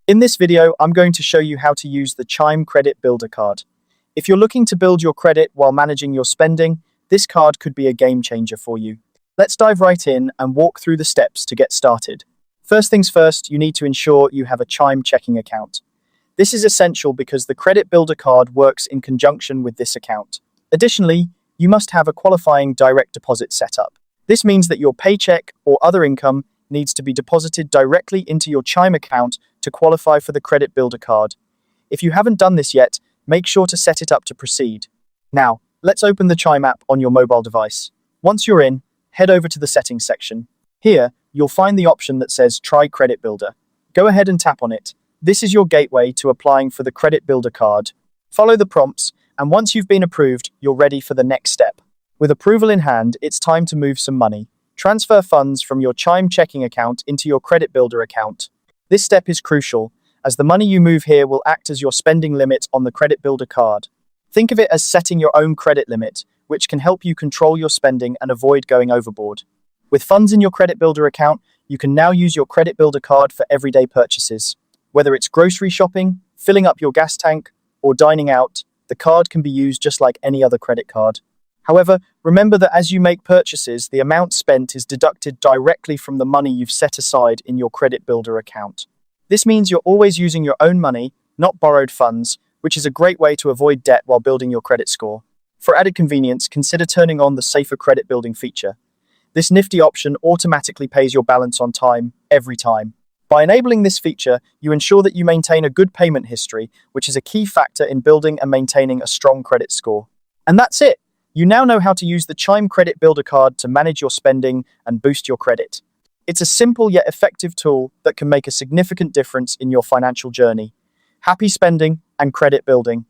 In this video, I'm going to show you how to use the Chime Credit Builder Card. If you're looking to build your credit while managing your spending, this card could be a game changer for you. Let's dive right in and walk through the steps to get started. First things first, you need to ensure you have a Chime checking account. This is essential because the Credit Builder Card works in conjunction with this account. Additionally, you must have a qualifying direct deposit setup. This means that your paycheck or other income needs to be deposited directly into your Chime account to qualify for the Credit Builder Card. If you haven't done this yet, make sure to set it up to proceed. Now, let's open the Chime app on your mobile device. Once you're in, head over to the settings section. Here, you'll find the option that says Try Credit Builder. Go ahead and tap on it. This is your gateway to applying for the Credit Builder Card. Follow the prompts, and once you've been approved, you're ready for the next step. With approval in hand, it's time to move some money. Transfer funds from your Chime checking account into your Credit Builder account. This step is crucial, as the money you move here will act as your spending limit on the Credit Builder Card. Think of it as setting your own credit limit, which can help you control your spending and avoid going overboard. With funds in your Credit Builder account, you can now use your Credit Builder Card for everyday purchases. Whether it's grocery shopping, filling up your gas tank, or dining out, the card can be used just like any other credit card. However, remember that as you make purchases, the amount spent is deducted directly from the money you've set aside in your Credit Builder account. This means you're always using your own money, not borrowed funds, which is a great way to avoid debt while building your credit score. For added convenience, consider turning on the Safer Credit Building feature. This nifty option automatically pays your balance on time, every time. By enabling this feature, you ensure that you maintain a good payment history, which is a key factor in building and maintaining a strong credit score. And that's it! You now know how to use the Chime Credit Builder Card to manage your spending and boost your credit. It's a simple yet effective tool that can make a significant difference in your financial journey. Happy spending and credit building!